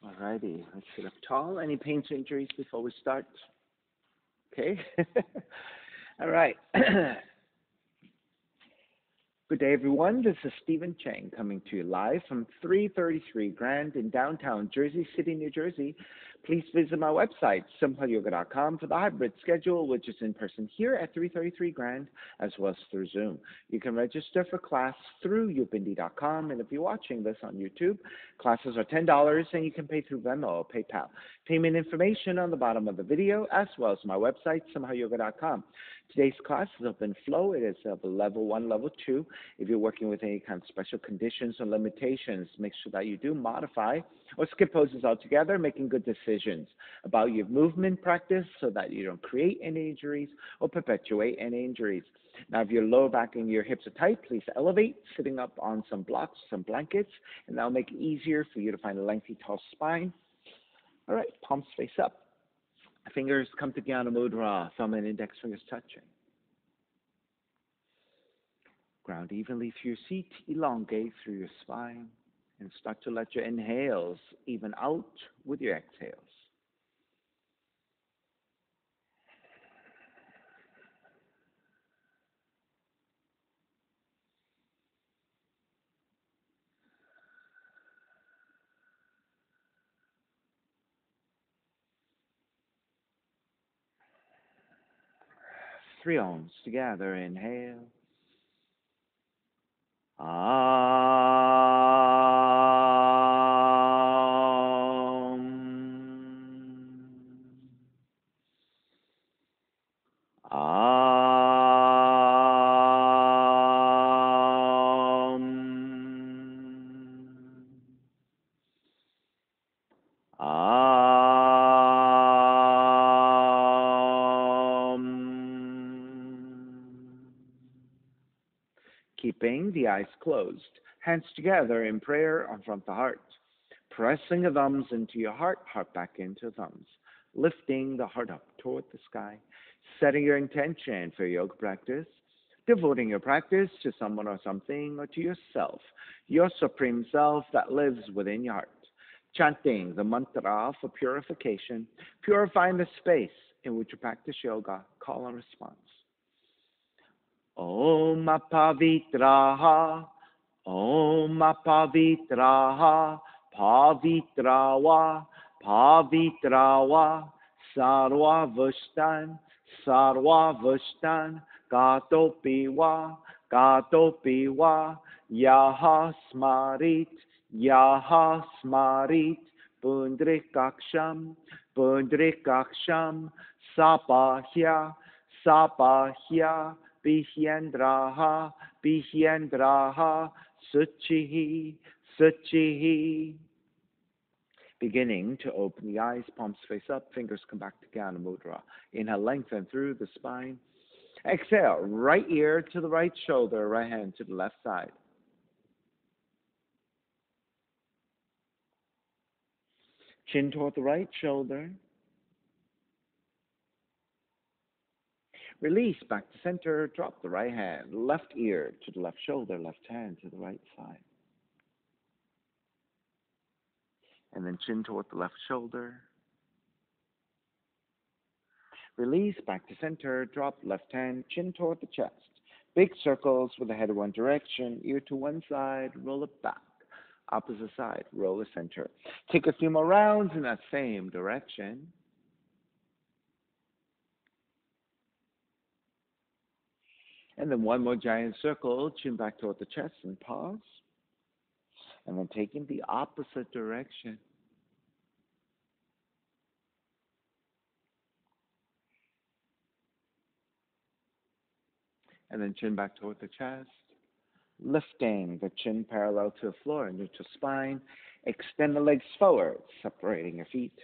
Alrighty, let's sit up tall. Any pains or injuries before we start? Okay. All right. Good day, everyone. This is Stephen Chang coming to you live from 333 Grand in downtown Jersey City, New Jersey. Please visit my website, simhayoga.com, for the hybrid schedule, which is in person here at 333 Grand, as well as through Zoom. You can register for class through ubindi.com, and if you're watching this on YouTube, classes are $10, and you can pay through Venmo or PayPal. Payment information on the bottom of the video, as well as my website, simhayoga.com. Today's class is open flow. It is of level 1, level 2. If you're working with any kind of special conditions or limitations, make sure that you do modify or skip poses altogether, making good decisions about your movement practice so that you don't create any injuries or perpetuate any injuries. Now, if your lower back and your hips are tight, please elevate, sitting up on some blocks, some blankets, and that'll make it easier for you to find a lengthy, tall spine. All right, palms face up. Fingers come to Jnana Mudra, thumb and index fingers touching. Ground evenly through your seat, elongate through your spine, and start to let your inhales even out with your exhales. Three ohms together, inhale. Keeping the eyes closed, hands together in prayer on front of the heart. Pressing the thumbs into your heart, heart back into thumbs. Lifting the heart up toward the sky. Setting your intention for your yoga practice. Devoting your practice to someone or something or to yourself, your supreme self that lives within your heart. Chanting the mantra for purification, purifying the space in which you practice yoga, call and response. Om Pavitraha, Om Pavitraha, Pavitrawa, Pavitrawa, Sarvavashtan, Sarvavashtan, Gatopiwa, Gatopiwa, Yaha Smarit, Yaha Smarit, Pundrikaksham, Pundrikaksham, Sapahya, Sapahya, Bihyendraha, Bihyendraha, Suchihi, Suchihi. Beginning to open the eyes, palms face up, fingers come back to Jnana Mudra. Inhale, lengthen through the spine. Exhale, right ear to the right shoulder, right hand to the left side. Chin toward the right shoulder. Release back to center, drop the right hand, left ear to the left shoulder, left hand to the right side. And then chin toward the left shoulder. Release back to center, drop left hand, chin toward the chest. Big circles with the head in one direction, ear to one side, roll it back. Opposite side, roll the center. Take a few more rounds in that same direction. And then one more giant circle, chin back toward the chest and pause. And then taking the opposite direction. And then chin back toward the chest. Lifting the chin parallel to the floor, neutral spine. Extend the legs forward, separating your feet.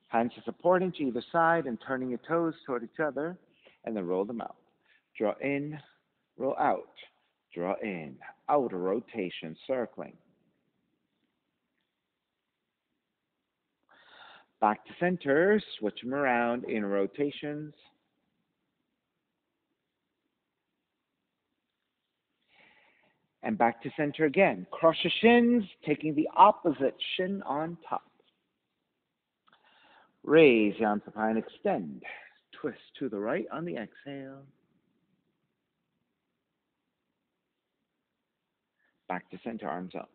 Hands are supporting to either side and turning your toes toward each other. And then roll them out. Draw in, roll out. Draw in, outer rotation, circling. Back to center, switch them around in rotations. And back to center again. Cross your shins, taking the opposite shin on top. Raise your arms up high and extend. Twist to the right on the exhale. Back to center, arms up.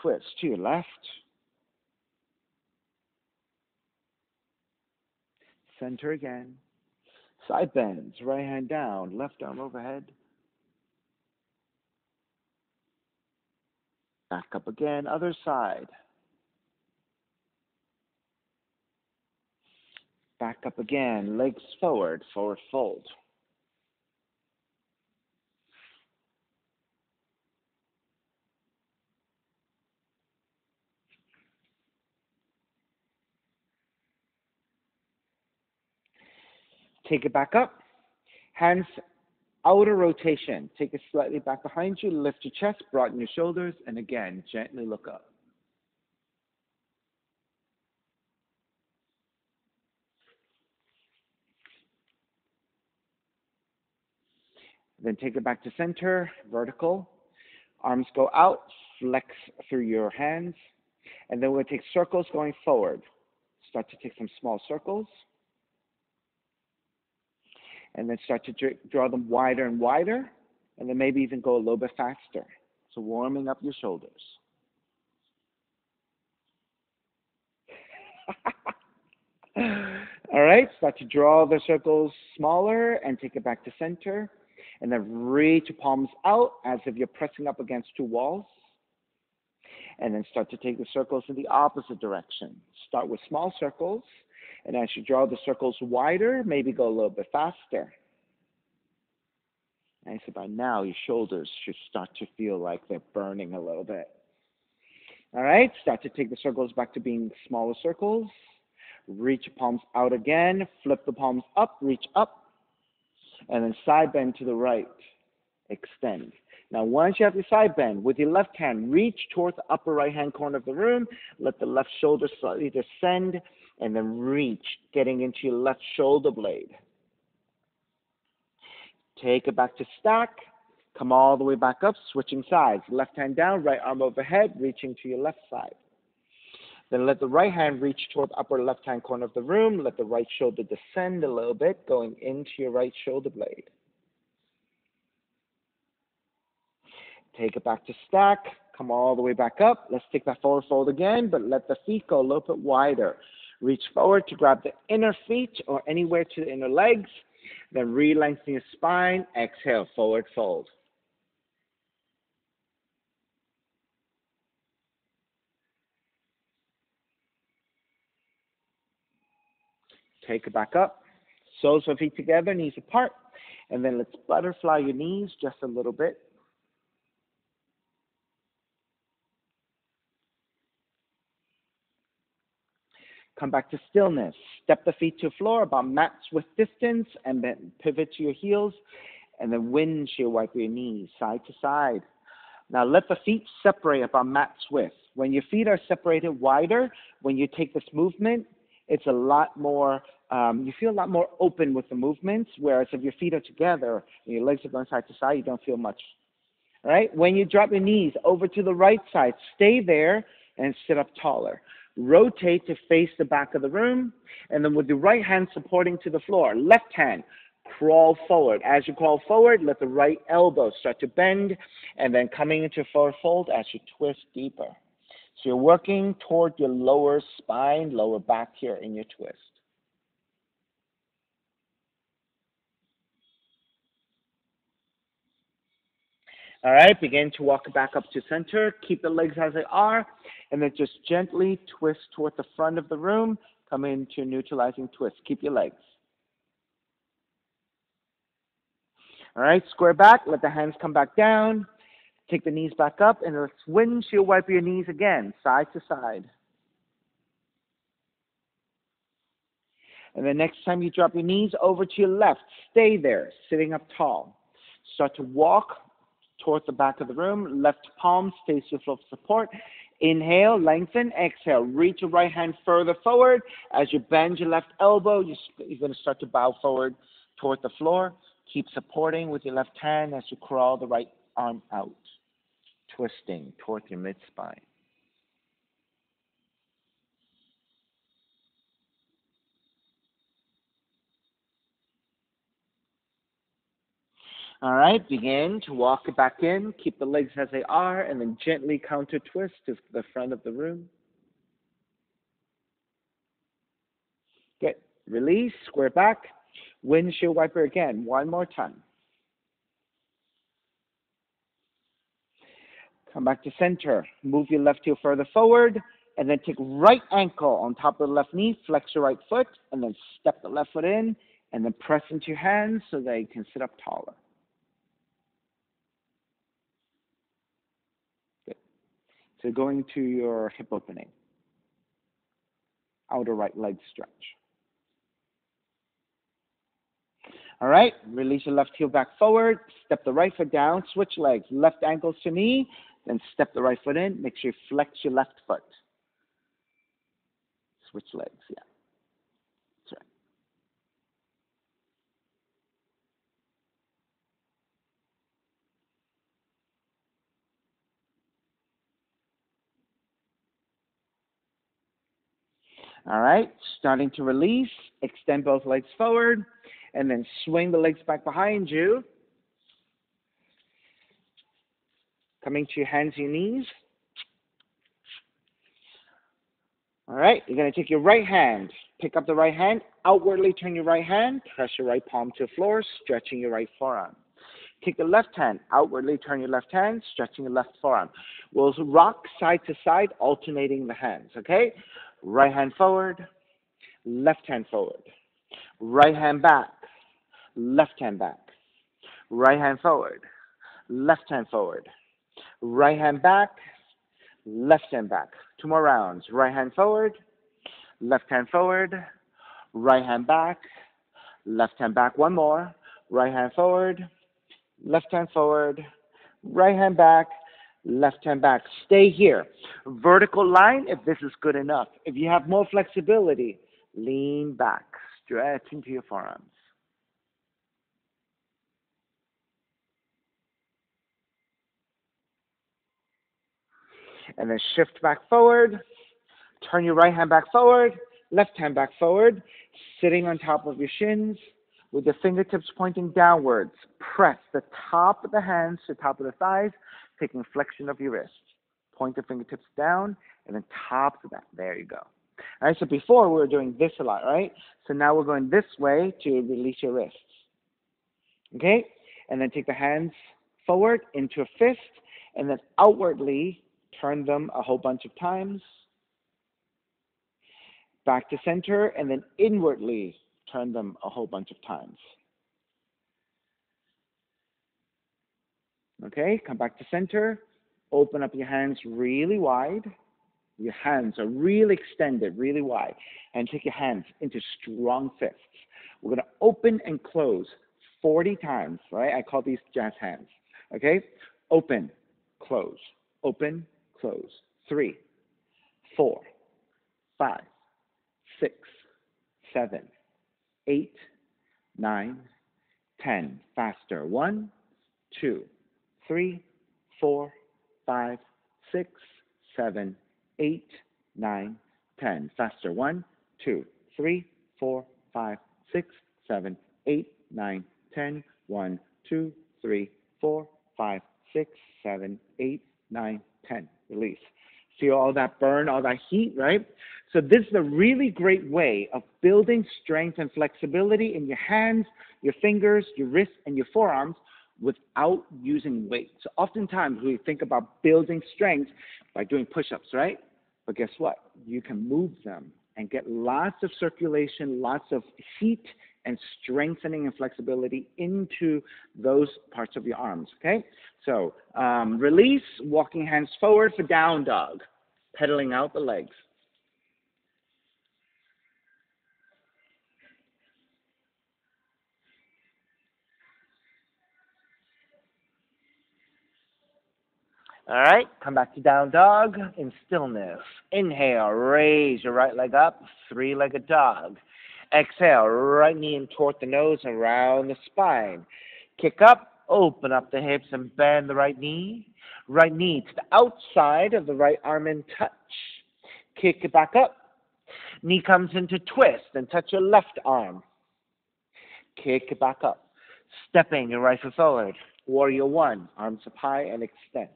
Twist to your left. Center again. Side bends, right hand down, left arm overhead. Back up again, other side. Back up again, legs forward, forward fold. Take it back up. Hands outer rotation. Take it slightly back behind you, lift your chest, broaden your shoulders, and again, gently look up. Then take it back to center, vertical. Arms go out, flex through your hands. And then we're going to take circles going forward. Start to take some small circles. And then start to draw them wider and wider. And then maybe even go a little bit faster. So warming up your shoulders. All right, start to draw the circles smaller and take it back to center. And then reach your palms out as if you're pressing up against two walls. And then start to take the circles in the opposite direction. Start with small circles, and as you draw the circles wider, maybe go a little bit faster. And so by now, your shoulders should start to feel like they're burning a little bit. All right, start to take the circles back to being smaller circles. Reach your palms out again, flip the palms up, reach up, and then side bend to the right, extend. Now, once you have your side bend, with your left hand, reach towards the upper right-hand corner of the room. Let the left shoulder slightly descend, and then reach, getting into your left shoulder blade. Take it back to stack. Come all the way back up, switching sides. Left hand down, right arm overhead, reaching to your left side. Then let the right hand reach toward the upper left-hand corner of the room. Let the right shoulder descend a little bit, going into your right shoulder blade. Take it back to stack. Come all the way back up. Let's take that forward fold again, but let the feet go a little bit wider. Reach forward to grab the inner feet or anywhere to the inner legs. Then re-lengthen your spine. Exhale, forward fold. Take it back up. Soles of feet together, knees apart. And then let's butterfly your knees just a little bit. Come back to stillness. Step the feet to the floor about mat's width distance, and then pivot to your heels, and then windshield wipe your knees side to side. Now let the feet separate about mat's width. When your feet are separated wider, when you take this movement, it's a lot more, you feel a lot more open with the movements, whereas if your feet are together and your legs are going side to side, you don't feel much. All right? When you drop your knees over to the right side, stay there and sit up taller. Rotate to face the back of the room, and then with the right hand supporting to the floor, left hand, crawl forward. As you crawl forward, let the right elbow start to bend, and then coming into forward fold as you twist deeper. So you're working toward your lower spine, lower back here in your twist. All right, begin to walk back up to center. Keep the legs as they are, and then just gently twist toward the front of the room. Come into neutralizing twist. Keep your legs. All right, square back. Let the hands come back down. Take the knees back up, and let's windshield wipe your knees again, side to side. And the next time you drop your knees over to your left, stay there, sitting up tall. Start to walk toward the back of the room. Left palm stays your floor of support. Inhale, lengthen. Exhale, reach your right hand further forward. As you bend your left elbow, you're going to start to bow forward toward the floor. Keep supporting with your left hand as you crawl the right arm out, twisting toward your mid-spine. All right, begin to walk it back in. Keep the legs as they are, and then gently counter twist to the front of the room. Good. Release, square back. Windshield wiper again, one more time. Come back to center. Move your left heel further forward, and then take right ankle on top of the left knee, flex your right foot, and then step the left foot in, and then press into your hands so that you can sit up taller. Good. So going to your hip opening. Outer right leg stretch. All right, release your left heel back forward, step the right foot down, switch legs, left ankle to knee, then step the right foot in, make sure you flex your left foot. Switch legs, yeah, that's right. All right, starting to release, extend both legs forward, and then swing the legs back behind you. Coming to your hands and your knees. All right, you're going to take your right hand, pick up the right hand, outwardly turn your right hand, press your right palm to the floor, stretching your right forearm. Take the left hand, outwardly turn your left hand, stretching your left forearm. We'll rock side to side, alternating the hands, okay? Right hand forward, left hand forward. Right hand back, left hand back. Right hand forward, left hand forward. Right hand back, left hand back. Two more rounds. Right hand forward, left hand forward, right hand back, left hand back. One more. Right hand forward, left hand forward, right hand back, left hand back. Stay here. Vertical line if this is good enough. If you have more flexibility, lean back, stretch into your forearms. And then shift back forward. Turn your right hand back forward, left hand back forward, sitting on top of your shins with the fingertips pointing downwards. Press the top of the hands to the top of the thighs, taking flexion of your wrists. Point the fingertips down and then top to that. There you go. All right, so before we were doing this a lot, right? So now we're going this way to release your wrists. Okay? And then take the hands forward into a fist and then outwardly turn them a whole bunch of times. Back to center, and then inwardly turn them a whole bunch of times. Okay, come back to center. Open up your hands really wide. Your hands are really extended, really wide. And take your hands into strong fists. We're going to open and close 40 times, right? I call these jazz hands. Okay? Open, close, open, close. 3, 4, 5, 6, 7, 8, 9, 10. Faster. 1, 2, 3, 4, 5, 6, 7, 8, 9, 10. Faster. 1, 2, 3, 4, 5, 6, 7, 8, 9, 10. 1, 2, 3, 4, 5, 6, 7, 8, 9, 10. Release. Feel all that burn, all that heat, right? So this is a really great way of building strength and flexibility in your hands, your fingers, your wrists, and your forearms without using weight. So oftentimes we think about building strength by doing push-ups, right? But guess what? You can move them and get lots of circulation, lots of heat and strengthening and flexibility into those parts of your arms, okay? So release, walking hands forward for down dog, pedaling out the legs. All right, come back to down dog in stillness. Inhale, raise your right leg up, three-legged dog. Exhale, right knee in toward the nose, around the spine. Kick up, open up the hips and bend the right knee. Right knee to the outside of the right arm and touch. Kick it back up. Knee comes into twist and touch your left arm. Kick it back up. Stepping your right foot forward. Warrior one, arms up high and extend.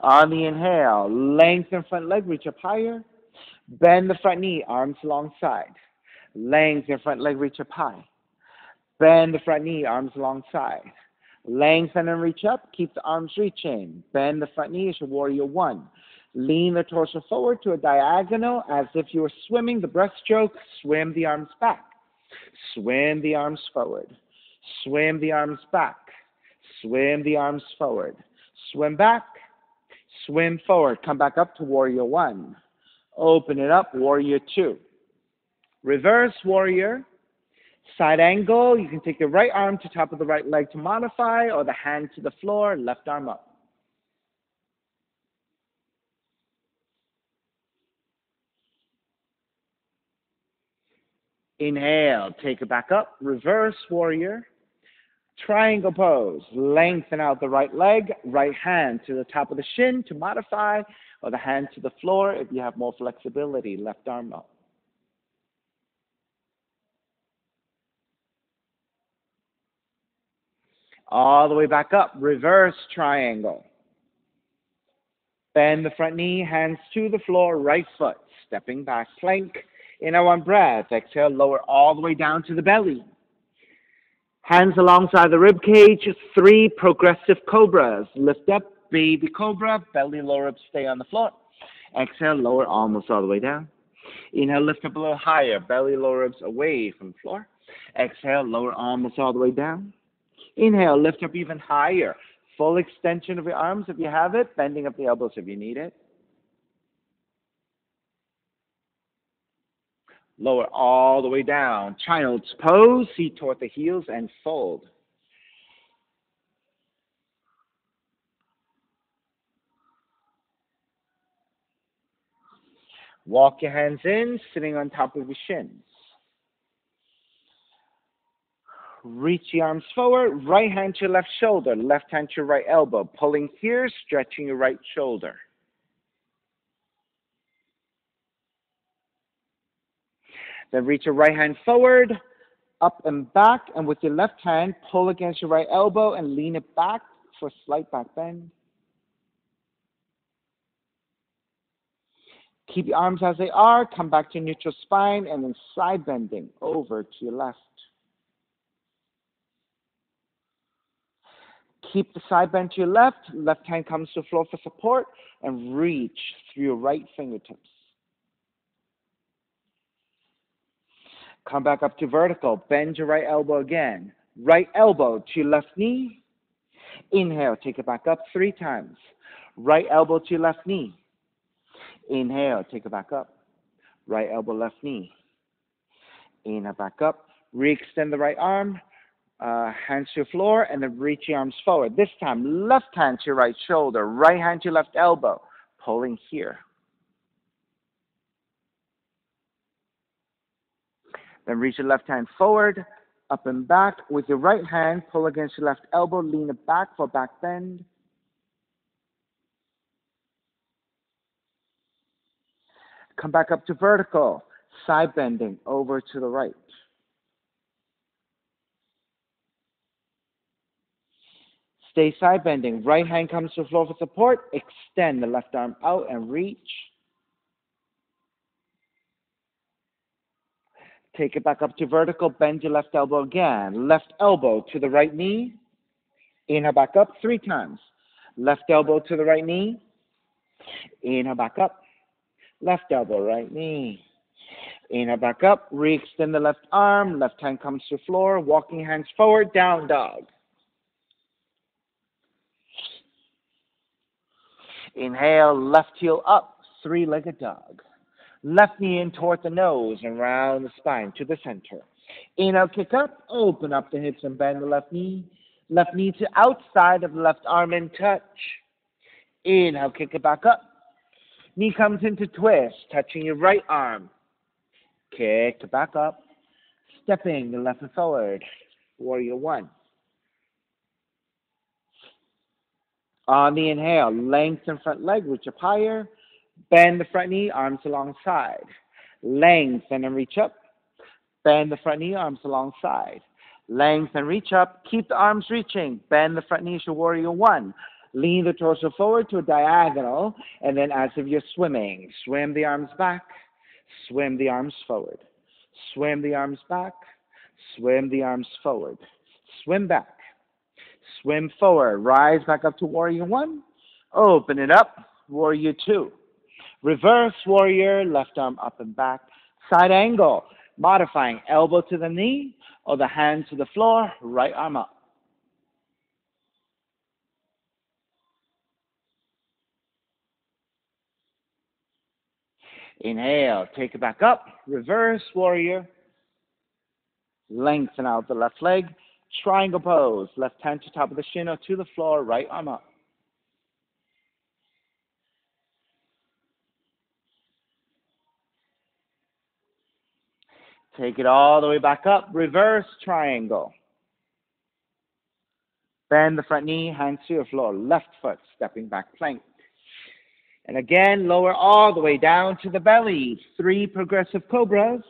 On the inhale, lengthen front leg, reach up higher. Bend the front knee, arms alongside. Lengthen front leg, reach up high. Bend the front knee, arms alongside. Lengthen and reach up, keep the arms reaching. Bend the front knee as your warrior one. Lean the torso forward to a diagonal as if you were swimming the breaststroke. Swim the arms back. Swim the arms forward. Swim the arms back. Swim the arms forward. Swim back. Swim forward. Come back up to warrior one. Open it up, warrior two. Reverse warrior. Side angle. You can take the right arm to top of the right leg to modify, or the hand to the floor, left arm up. Inhale, take it back up, reverse warrior. Triangle pose, lengthen out the right leg, right hand to the top of the shin to modify, or the hand to the floor if you have more flexibility, left arm up. All the way back up, reverse triangle. Bend the front knee, hands to the floor, right foot, stepping back, plank. Inhale, one breath. Exhale, lower all the way down to the belly. Hands alongside the rib cage, 3 progressive cobras. Lift up, baby cobra, belly lower up, stay on the floor. Exhale, lower almost all the way down. Inhale, lift up a little higher, belly lower ribs away from the floor. Exhale, lower almost all the way down. Inhale, lift up even higher. Full extension of your arms if you have it, bending up the elbows if you need it. Lower all the way down. Child's pose, feet toward the heels and fold. Walk your hands in, sitting on top of your shins. Reach the arms forward, right hand to your left shoulder, left hand to your right elbow. Pulling here, stretching your right shoulder. Then reach your right hand forward, up and back, and with your left hand, pull against your right elbow and lean it back for a slight back bend. Keep your arms as they are, come back to neutral spine, and then side bending over to your left. Keep the side bend to your left, left hand comes to the floor for support, and reach through your right fingertips. Come back up to vertical, bend your right elbow again. Right elbow to your left knee. Inhale, take it back up 3 times. Right elbow to your left knee. Inhale, take it back up. Right elbow, left knee. Inhale, back up. Re-extend the right arm. Hands to the floor, and then reach your arms forward. This time, left hand to your right shoulder. Right hand to your left elbow. Pulling here. Then reach your left hand forward, up and back. With your right hand, pull against your left elbow, lean it back for back bend. Come back up to vertical, side bending over to the right. Stay side bending. Right hand comes to the floor for support. Extend the left arm out and reach. Take it back up to vertical. Bend your left elbow again. Left elbow to the right knee. Inhale back up 3 times. Left elbow to the right knee. Inhale back up. Left elbow, right knee. Inhale back up. Re-extend the left arm. Left hand comes to the floor. Walking hands forward. Down dog. Inhale, left heel up. 3-legged dog. Left knee in toward the nose and round the spine to the center. Inhale, kick up, open up the hips and bend the left knee. Left knee to outside of the left arm and touch. Inhale, kick it back up. Knee comes into twist, touching your right arm. Kick it back up. Stepping the left foot forward. Warrior one. On the inhale, lengthen front leg, reach up higher. Bend the front knee, arms alongside. Lengthen and reach up. Bend the front knee, arms alongside. Lengthen, reach up. Keep the arms reaching. Bend the front knee to warrior one. Lean the torso forward to a diagonal, and then as if you're swimming, swim the arms back, swim the arms forward. Swim the arms back, swim the arms forward. Swim back, swim forward. Rise back up to warrior one. Open it up, warrior two. Reverse warrior, left arm up and back. Side angle, modifying elbow to the knee or the hand to the floor, right arm up. Inhale, take it back up, reverse warrior. Lengthen out the left leg, triangle pose, left hand to top of the shin or to the floor, right arm up. Take it all the way back up, reverse triangle. Bend the front knee, hands to your floor, left foot, stepping back plank. And again, lower all the way down to the belly. 3 progressive cobras.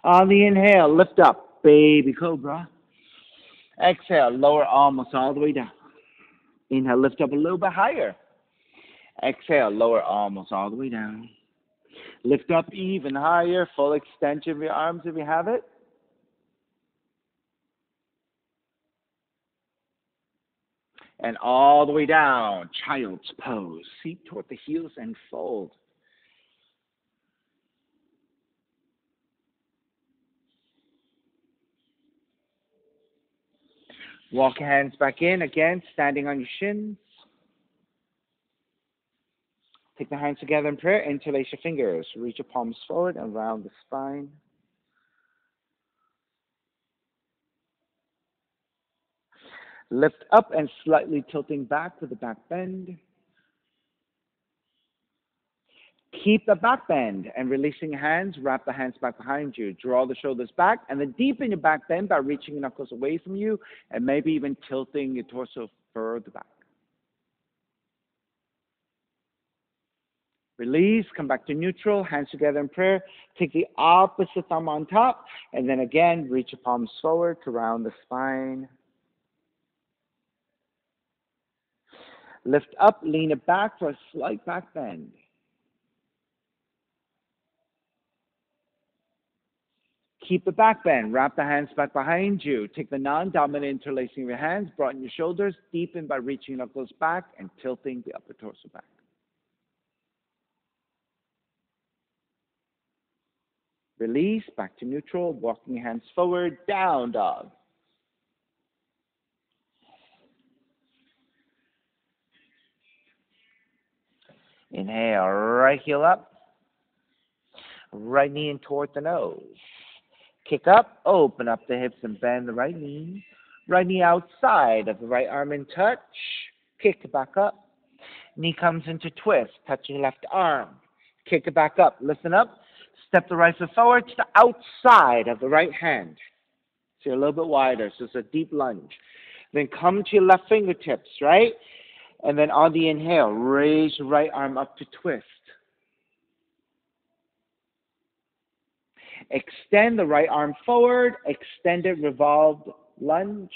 On the inhale, lift up, baby cobra. Exhale, lower almost all the way down. Inhale, lift up a little bit higher. Exhale, lower almost all the way down. Lift up even higher, full extension of your arms if you have it. And all the way down, child's pose. Seat toward the heels and fold. Walk your hands back in, again, standing on your shins. Take the hands together in prayer, interlace your fingers. Reach your palms forward and round the spine. Lift up and slightly tilting back with the back bend. Keep the back bend and releasing your hands, wrap the hands back behind you. Draw the shoulders back and then deepen your back bend by reaching your knuckles away from you and maybe even tilting your torso further back. Release, come back to neutral, hands together in prayer. Take the opposite thumb on top and then again reach your palms forward to round the spine. Lift up, lean it back for a slight back bend. Keep the back bend. Wrap the hands back behind you. Take the non-dominant interlacing of your hands, broaden your shoulders, deepen by reaching knuckles back and tilting the upper torso back. Release, back to neutral, walking your hands forward, down dog. Inhale, right heel up. Right knee in toward the nose. Kick up, open up the hips and bend the right knee. Right knee outside of the right arm in touch. Kick it back up. Knee comes into twist, touching left arm. Kick it back up, listen up. Step the right foot forward to the outside of the right hand. So you're a little bit wider, so it's a deep lunge. Then come to your left fingertips, right? And then on the inhale, raise your right arm up to twist. Extend the right arm forward, extended revolved lunge.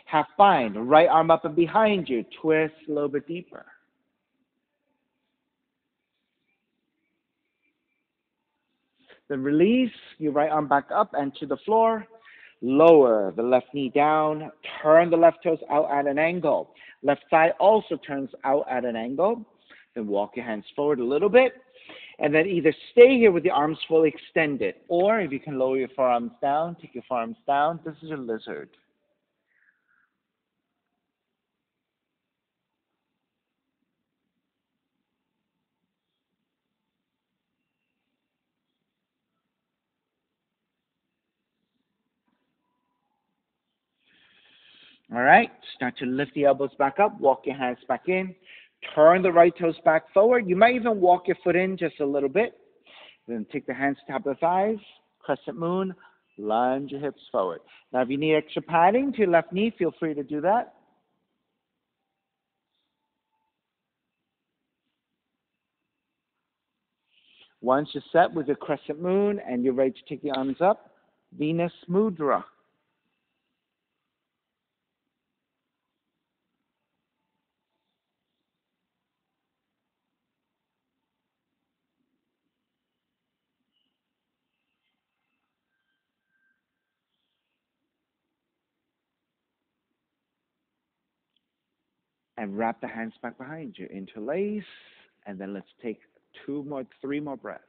Half bind, right arm up and behind you, twist a little bit deeper. Then release your right arm back up and to the floor. Lower the left knee down. Turn the left toes out at an angle. Left thigh also turns out at an angle. Then walk your hands forward a little bit. And then either stay here with your arms fully extended, or if you can lower your forearms down, take your forearms down. This is your lizard. All right, start to lift the elbows back up, walk your hands back in, turn the right toes back forward. You might even walk your foot in just a little bit. Then take the hands to top of the thighs, crescent moon, lunge your hips forward. Now, if you need extra padding to your left knee, feel free to do that. Once you're set with your crescent moon and you're ready to take the arms up, Venus Mudra. And wrap the hands back behind you. Interlace, and then let's take three more breaths.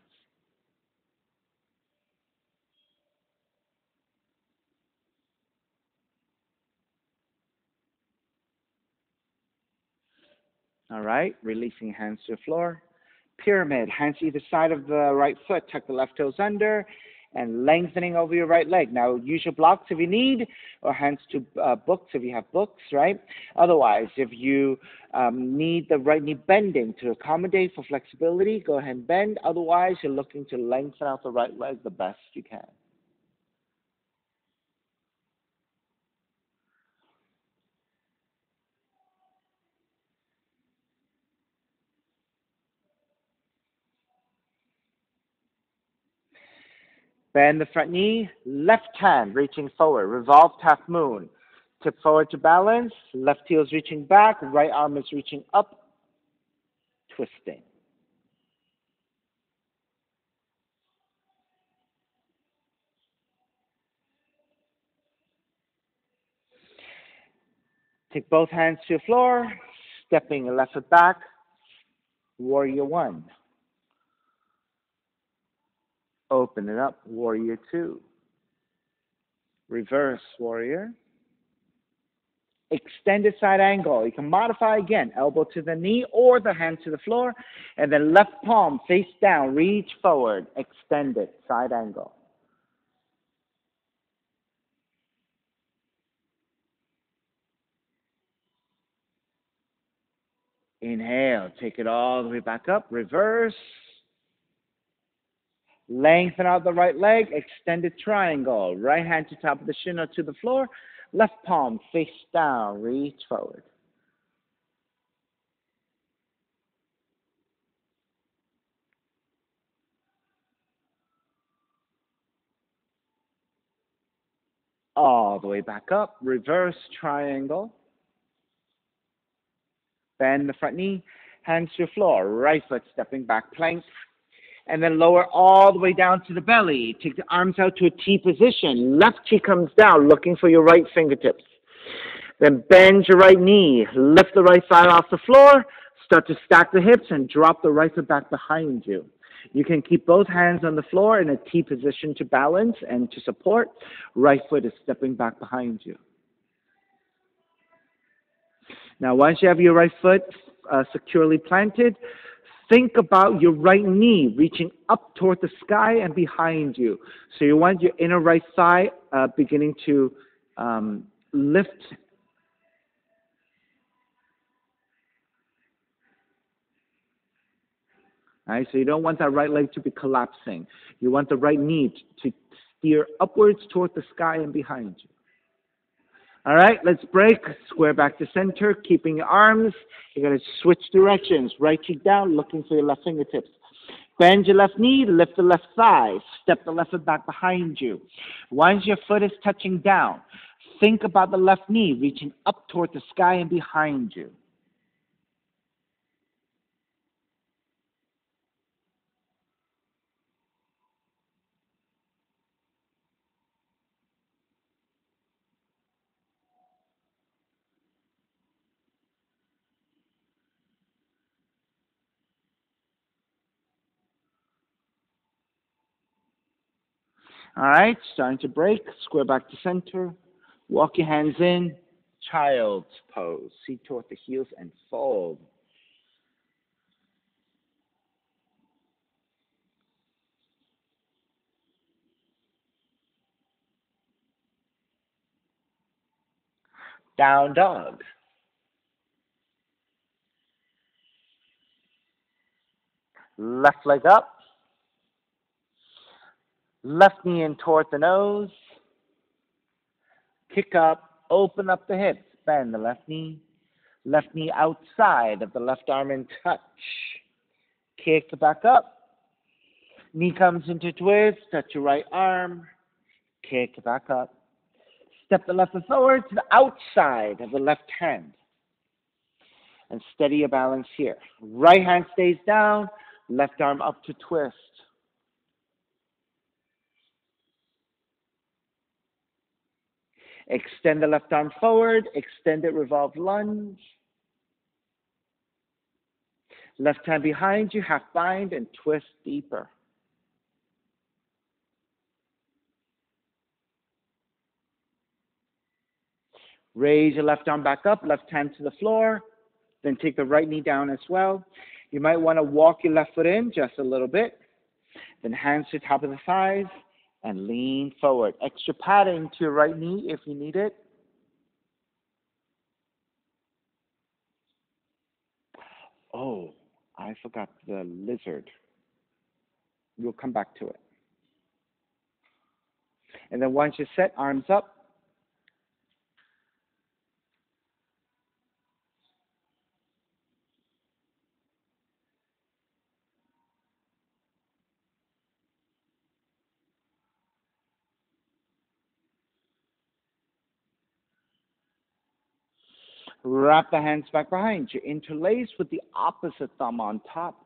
All right, releasing hands to the floor. Pyramid, hands to either side of the right foot, tuck the left toes under, and lengthening over your right leg. Now, use your blocks if you need, or hands to books if you have books, right? Otherwise, if you need the right knee bending to accommodate for flexibility, go ahead and bend. Otherwise, you're looking to lengthen out the right leg the best you can. Bend the front knee, left hand reaching forward, revolved half moon. Tip forward to balance, left heel is reaching back, right arm is reaching up, twisting. Take both hands to the floor, stepping your left foot back, warrior one. Open it up, warrior two. Reverse warrior. Extended side angle. You can modify again, elbow to the knee or the hand to the floor, and then left palm face down, reach forward, extended side angle. Inhale, take it all the way back up, reverse. Lengthen out the right leg, extended triangle. Right hand to top of the shin or to the floor, left palm face down, reach forward. All the way back up, reverse triangle. Bend the front knee, hands to the floor, right foot stepping back plank, and then lower all the way down to the belly. Take the arms out to a T position. Left cheek comes down, looking for your right fingertips. Then bend your right knee, lift the right side off the floor, start to stack the hips and drop the right foot back behind you. You can keep both hands on the floor in a T position to balance and to support. Right foot is stepping back behind you. Now, once you have your right foot securely planted, think about your right knee reaching up toward the sky and behind you. So you want your inner right thigh beginning to lift. All right, so you don't want that right leg to be collapsing. You want the right knee to steer upwards toward the sky and behind you. All right, let's break. Square back to center, keeping your arms. You're going to switch directions. Right cheek down, looking for your left fingertips. Bend your left knee, lift the left thigh. Step the left foot back behind you. Once your foot is touching down, think about the left knee reaching up toward the sky and behind you. All right, starting to break. Square back to center. Walk your hands in. Child's pose. Seat toward the heels and fold. Down dog. Left leg up. Left knee in toward the nose. Kick up. Open up the hips. Bend the left knee. Left knee outside of the left arm and touch. Kick back up. Knee comes into twist, touch your right arm, kick back up. Step the left foot forward to the outside of the left hand and steady your balance here. Right hand stays down, left arm up to twist. Extend the left arm forward, extend it, revolve lunge. Left hand behind you, half bind and twist deeper. Raise your left arm back up, left hand to the floor, then take the right knee down as well. You might want to walk your left foot in just a little bit, then hands to the top of the thighs and lean forward. Extra padding to your right knee if you need it. Oh, I forgot the lizard. We'll come back to it. And then once you're set, arms up. Wrap the hands back behind you. Interlace with the opposite thumb on top.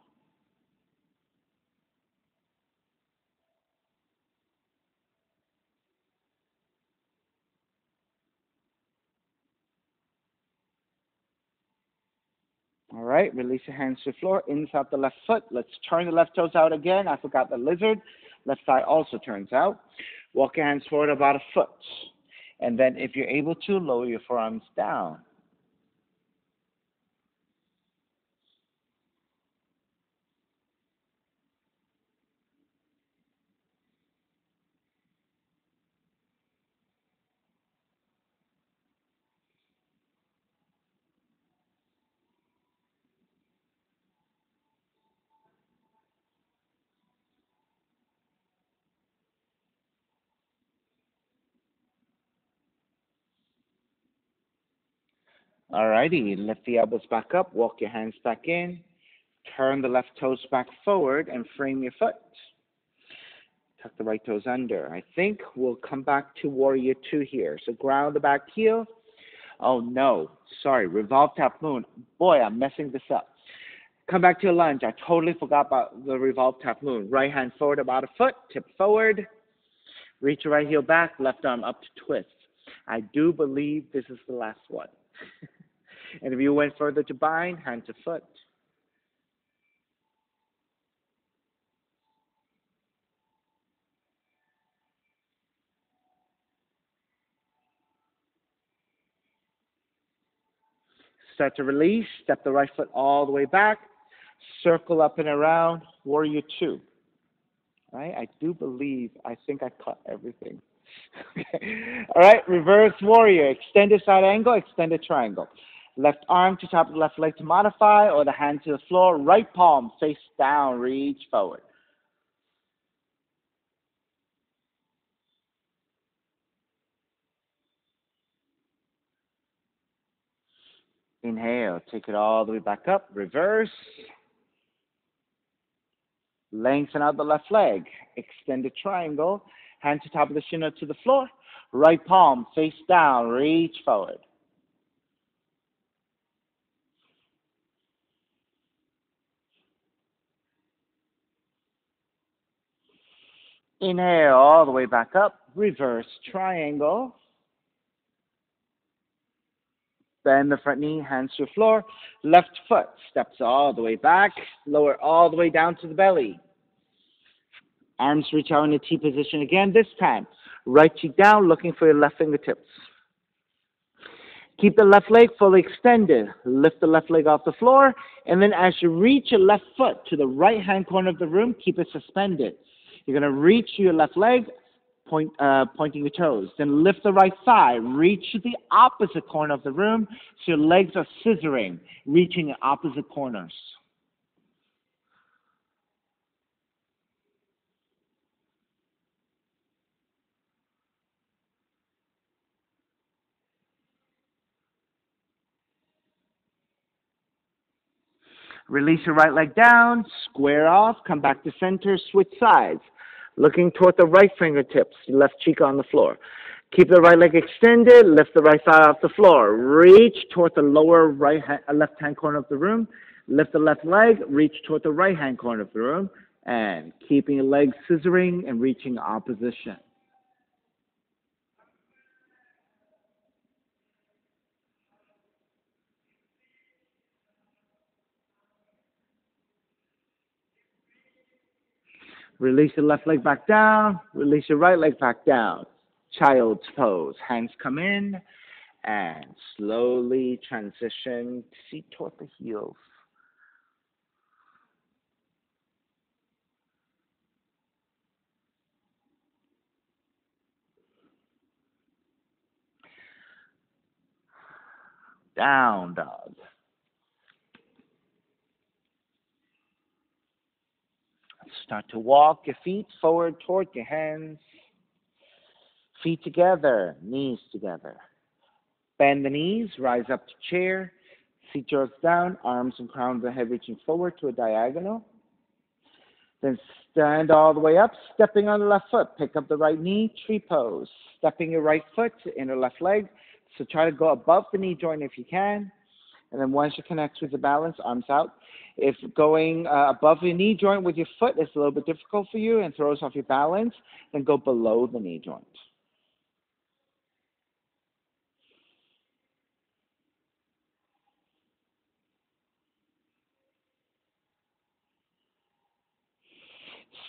All right, release your hands to the floor, inside the left foot. Let's turn the left toes out again. I forgot the lizard. Left thigh also turns out. Walk your hands forward about a foot. And then if you're able to, lower your forearms down. All righty, lift the elbows back up, walk your hands back in, turn the left toes back forward and frame your foot. Tuck the right toes under. I think we'll come back to warrior two here. So ground the back heel. Oh no, sorry, revolve tap moon. Boy, I'm messing this up. Come back to a lunge. I totally forgot about the revolve tap moon. Right hand forward about a foot, tip forward. Reach your right heel back, left arm up to twist. I do believe this is the last one. And if you went further to bind, hand to foot. Start to release, step the right foot all the way back, circle up and around, warrior two. Right? I do believe, I think I cut everything. Okay. All right, reverse warrior, extended side angle, extended triangle. Left arm to top of the left leg to modify, or the hand to the floor, right palm face down, reach forward. Inhale, take it all the way back up, reverse. Lengthen out the left leg, extended triangle, hand to top of the shin or to the floor, right palm face down, reach forward. Inhale all the way back up, reverse triangle. Bend the front knee, hands to the floor. Left foot steps all the way back, lower all the way down to the belly. Arms reach out in a T position again, this time. Right cheek down, looking for your left fingertips. Keep the left leg fully extended. Lift the left leg off the floor, and then as you reach your left foot to the right-hand corner of the room, keep it suspended. You're going to reach your left leg, pointing your toes. Then lift the right thigh. Reach to the opposite corner of the room so your legs are scissoring, reaching the opposite corners. Release your right leg down, square off, come back to center, switch sides. Looking toward the right fingertips, left cheek on the floor. Keep the right leg extended, lift the right thigh off the floor. Reach toward the lower left-hand corner of the room. Lift the left leg, reach toward the right-hand corner of the room, and keeping your legs scissoring and reaching opposition. Release your left leg back down. Release your right leg back down. Child's pose. Hands come in and slowly transition seat toward the heels. Down dog. Start to walk your feet forward toward your hands. Feet together, knees together. Bend the knees, rise up to chair. Seat draws down, arms and crown of the head reaching forward to a diagonal. Then stand all the way up, stepping on the left foot. Pick up the right knee, tree pose. Stepping your right foot to inner left leg. So try to go above the knee joint if you can. And then once you connect with the balance, arms out. If going above your knee joint with your foot is a little bit difficult for you and throws off your balance, then go below the knee joint.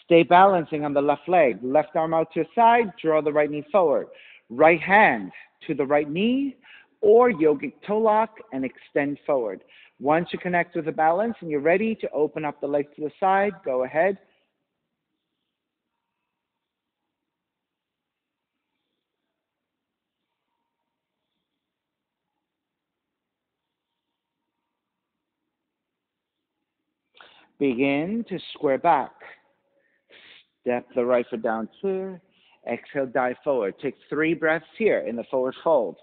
Stay balancing on the left leg. Left arm out to your side, draw the right knee forward. Right hand to the right knee or yogic toe lock and extend forward. Once you connect with the balance and you're ready to open up the legs to the side, go ahead. Begin to square back. Step the right foot down clear. Exhale, dive forward. Take 3 breaths here in the forward fold.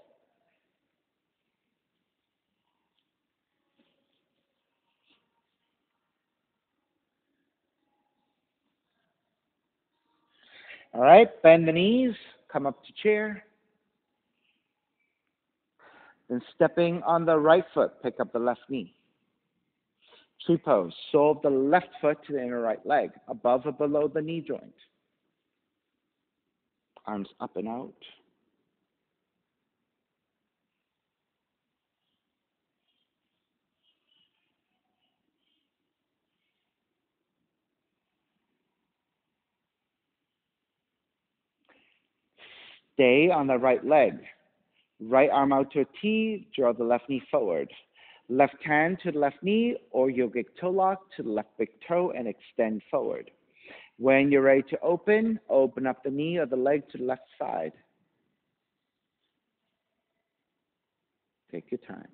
All right, bend the knees, come up to chair. Then stepping on the right foot, pick up the left knee. Tree pose, sole of the left foot to the inner right leg, above or below the knee joint. Arms up and out. Stay on the right leg. Right arm out to a T, draw the left knee forward. Left hand to the left knee or yogic toe lock to the left big toe and extend forward. When you're ready to open up the knee or the leg to the left side. Take your time.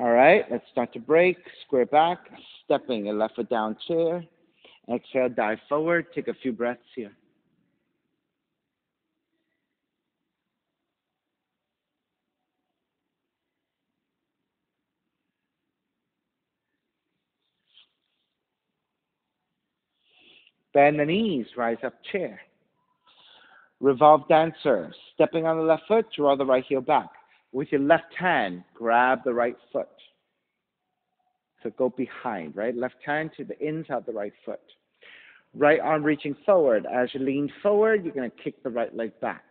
All right, let's start to break. Square back, stepping your left foot down chair. Exhale, dive forward. Take a few breaths here. Bend the knees, rise up chair. Revolve dancer, stepping on the left foot, draw the right heel back. With your left hand, grab the right foot. So go behind, right? Left hand to the inside of the right foot. Right arm reaching forward. As you lean forward, you're going to kick the right leg back.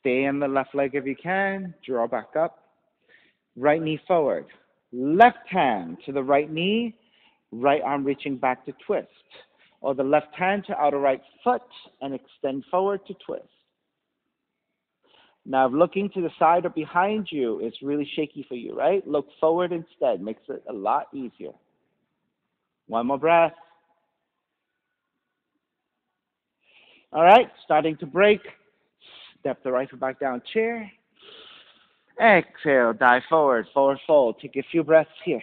Stay on the left leg if you can. Draw back up. Right knee forward. Left hand to the right knee. Right arm reaching back to twist. Or the left hand to outer right foot and extend forward to twist. Now, if looking to the side or behind you is really shaky for you, right? Look forward instead. Makes it a lot easier. One more breath. All right, starting to break. Step the right foot back down, chair. Exhale, dive forward, forward fold. Take a few breaths here.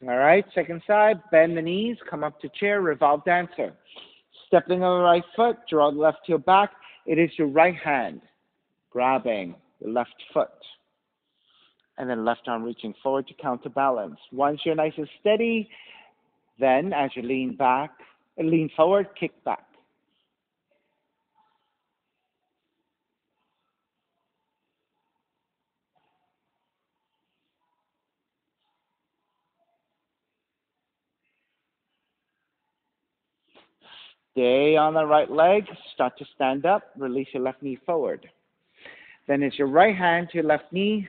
All right, second side, bend the knees, come up to chair, revolve dancer. Stepping on the right foot, draw the left heel back. It is your right hand grabbing the left foot. And then left arm reaching forward to counterbalance. Once you're nice and steady, then as you lean back, lean forward, kick back. Stay on the right leg, start to stand up, release your left knee forward. Then it's your right hand to your left knee,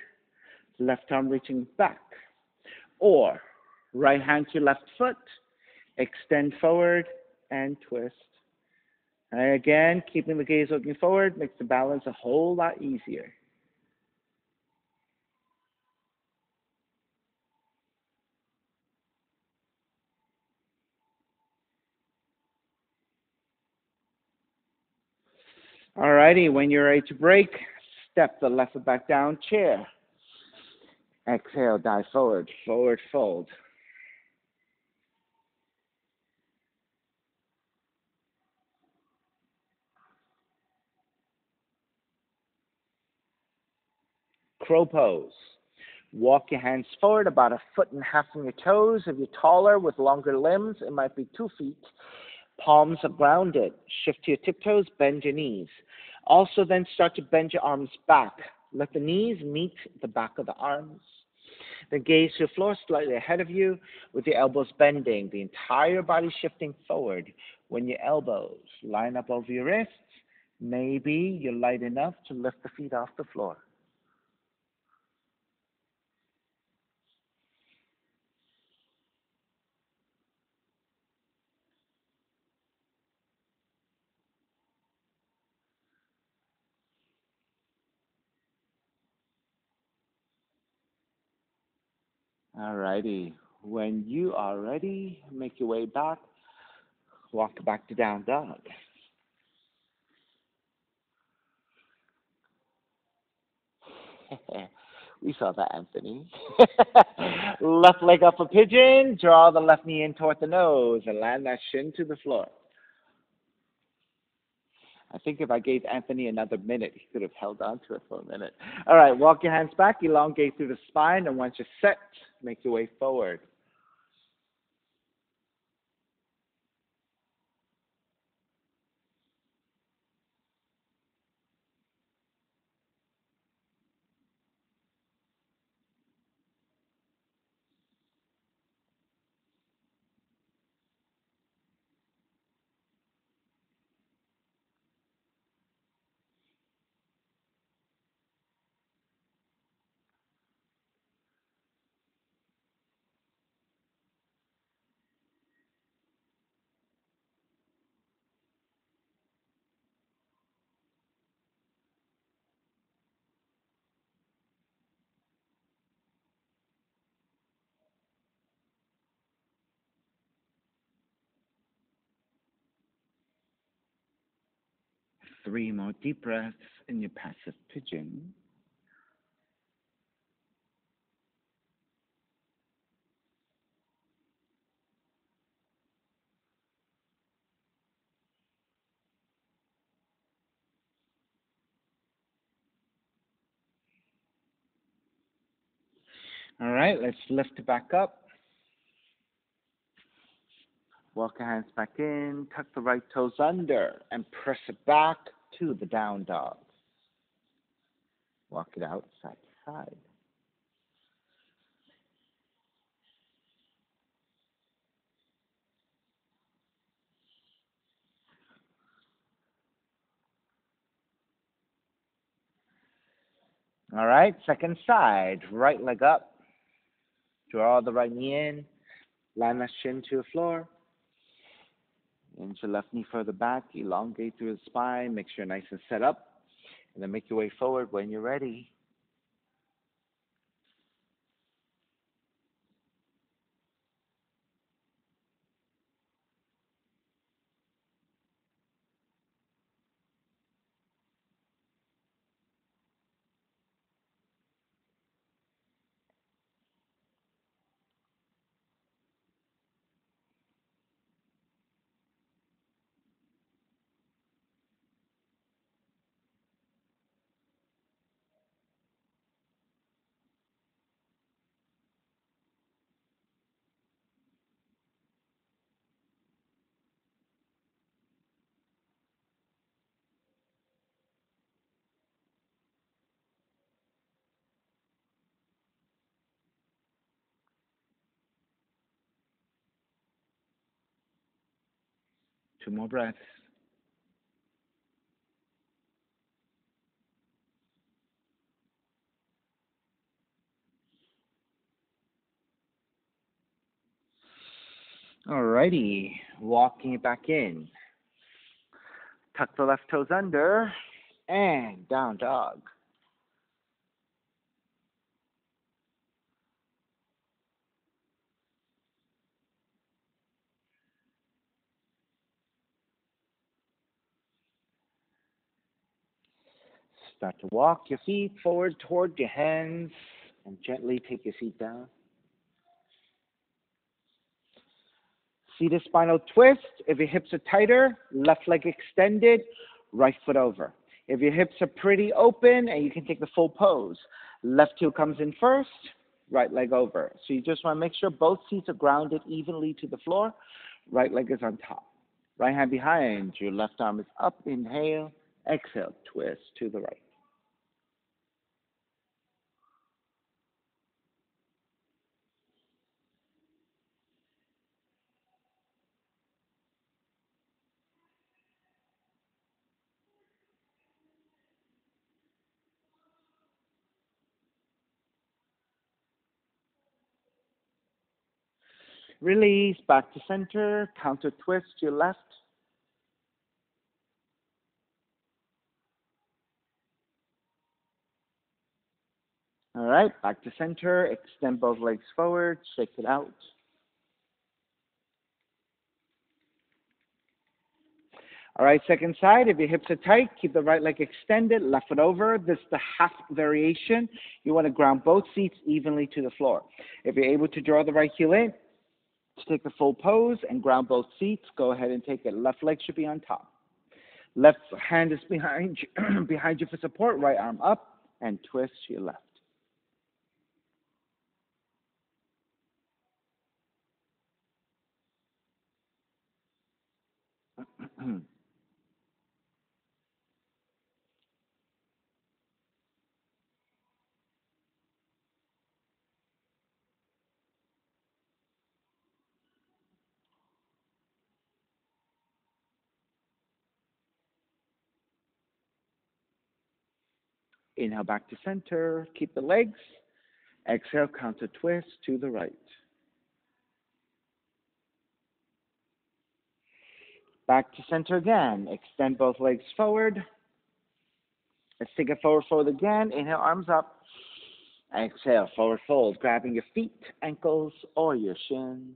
left arm reaching back. Or right hand to left foot, extend forward and twist. And again, keeping the gaze looking forward makes the balance a whole lot easier. Alrighty, when you're ready to break, step the left foot back down, chair. Exhale, dive forward, forward fold. Crow pose. Walk your hands forward about a foot and a half from your toes. If you're taller with longer limbs, it might be 2 feet. Palms are grounded. Shift to your tiptoes, bend your knees. Also then start to bend your arms back. Let the knees meet the back of the arms. Then gaze to the floor slightly ahead of you with your elbows bending, the entire body shifting forward. When your elbows line up over your wrists, maybe you're light enough to lift the feet off the floor. Alrighty. When you are ready, make your way back. Walk back to down dog. We saw that, Anthony. Left leg up a pigeon. Draw the left knee in toward the nose and land that shin to the floor. I think if I gave Anthony another minute, he could have held on to it for a minute. All right, walk your hands back, elongate through the spine, and once you're set, make your way forward. 3 more deep breaths in your passive pigeon. All right, let's lift it back up. Walk your hands back in, tuck the right toes under, and press it back to the down dog. Walk it out side to side. All right, second side, right leg up. Draw the right knee in. Land that shin to the floor. Inch your left knee further back. Elongate through the spine. Make sure you're nice and set up. And then make your way forward when you're ready. Two more breaths. Alrighty, walking it back in. Tuck the left toes under and down dog. Start to walk your feet forward toward your hands and gently take your feet down. See the spinal twist. If your hips are tighter, left leg extended, right foot over. If your hips are pretty open and you can take the full pose, left heel comes in first, right leg over. So you just want to make sure both feet are grounded evenly to the floor. Right leg is on top. Right hand behind, your left arm is up. Inhale, exhale, twist to the right. Release, back to center, counter twist to your left. All right, back to center, extend both legs forward, shake it out. All right, second side, if your hips are tight, keep the right leg extended, left foot over. This is the half variation. You want to ground both feet evenly to the floor. If you're able to draw the right heel in, to take the full pose and ground both feet, go ahead and take it. Left leg should be on top. Left hand is behind you, behind you for support, right arm up, and twist to your left. Inhale back to center, keep the legs. Exhale, counter twist to the right. Back to center again. Extend both legs forward. Let's take it forward fold again. Inhale, arms up. Exhale, forward fold, grabbing your feet, ankles, or your shins.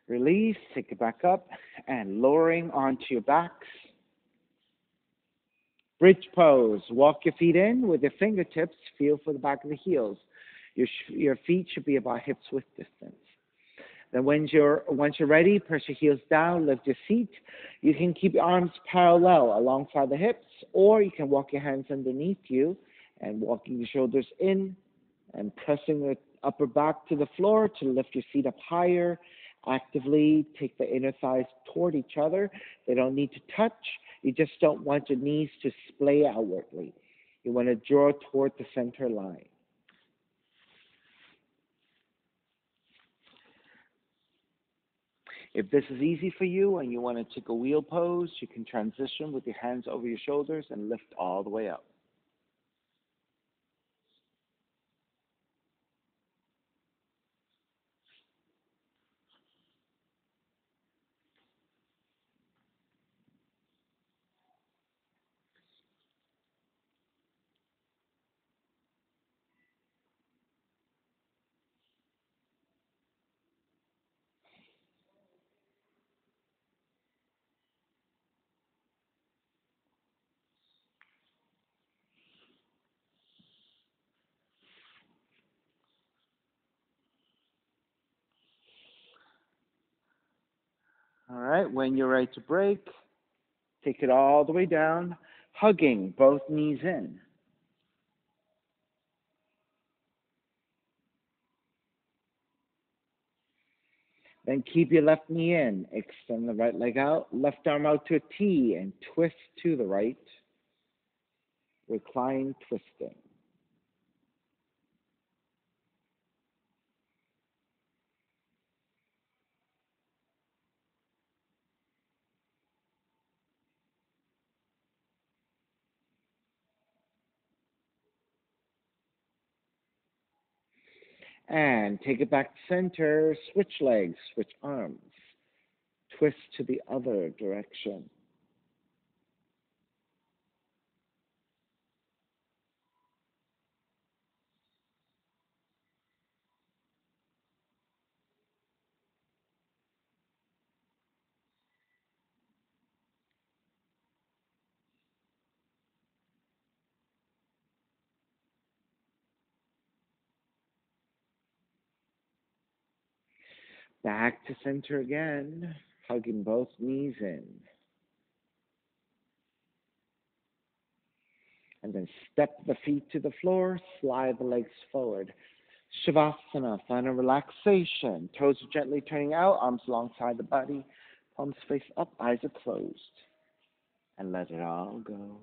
Release, take it back up, and lowering onto your backs. Bridge pose. Walk your feet in with your fingertips. Feel for the back of the heels. Your feet should be about hips width distance. Then once you're ready, press your heels down, lift your feet. You can keep your arms parallel alongside the hips, or you can walk your hands underneath you and walking your shoulders in and pressing the upper back to the floor to lift your feet up higher. Actively take the inner thighs toward each other. They don't need to touch. You just don't want your knees to splay outwardly. You want to draw toward the center line. If this is easy for you and you want to take a wheel pose, you can transition with your hands over your shoulders and lift all the way up. All right, when you're ready to break, take it all the way down, hugging both knees in. Then keep your left knee in. Extend the right leg out, left arm out to a T, and twist to the right. Recline twisting. And take it back to center. Switch legs, switch arms. Twist to the other direction. Back to center again, hugging both knees in. And then step the feet to the floor, slide the legs forward. Shavasana, final relaxation. Toes are gently turning out, arms alongside the body, palms face up, eyes are closed. And let it all go.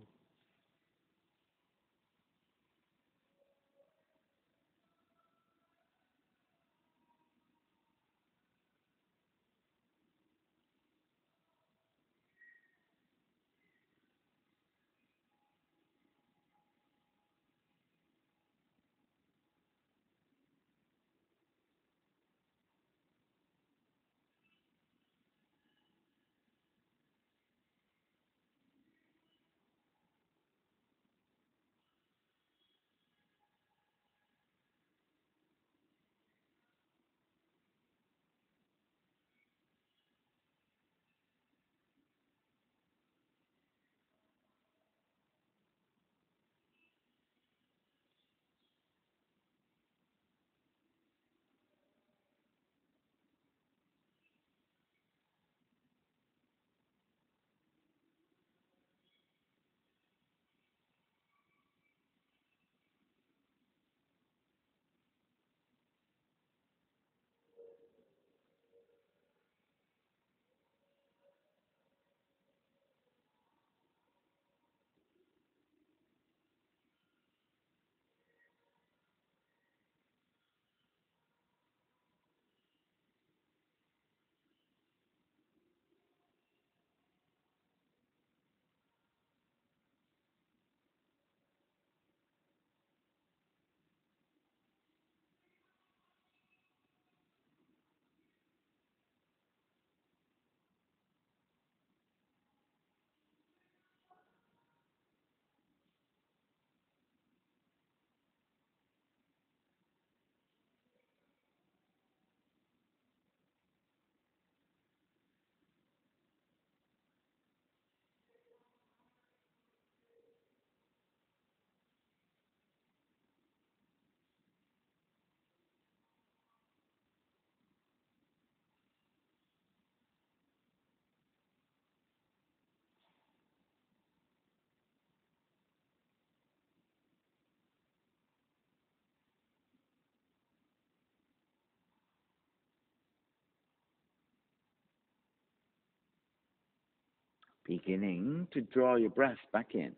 Beginning to draw your breath back in.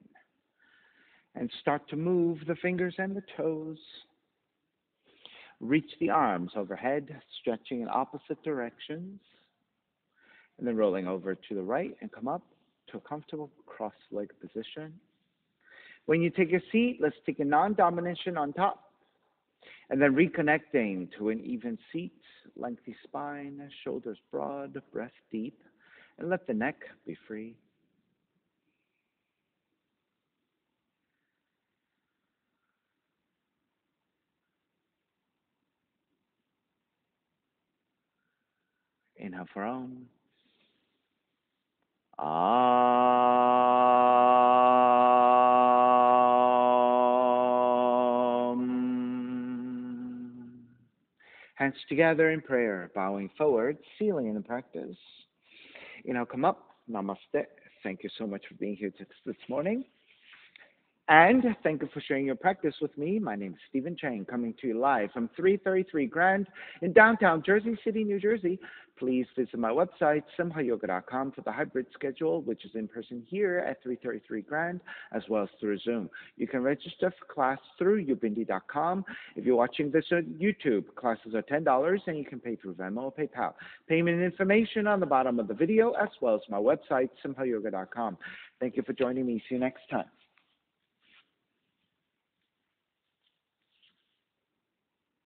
And start to move the fingers and the toes. Reach the arms overhead, stretching in opposite directions. And then rolling over to the right and come up to a comfortable cross-legged position. When you take your seat, let's take a non-domination on top. And then reconnecting to an even seat, lengthy spine, shoulders broad, breath deep, and let the neck be free. Inhale for Om. Om. Hands together in prayer, bowing forward, sealing in the practice. Inhale, come up. Namaste. Thank you so much for being here this morning. And thank you for sharing your practice with me. My name is Stephen Chang, coming to you live from 333 Grand in downtown Jersey City, New Jersey. Please visit my website, simhayoga.com, for the hybrid schedule, which is in person here at 333 Grand, as well as through Zoom. You can register for class through ubindi.com. If you're watching this on YouTube, classes are $10, and you can pay through Venmo or PayPal. Payment information on the bottom of the video, as well as my website, simhayoga.com. Thank you for joining me. See you next time.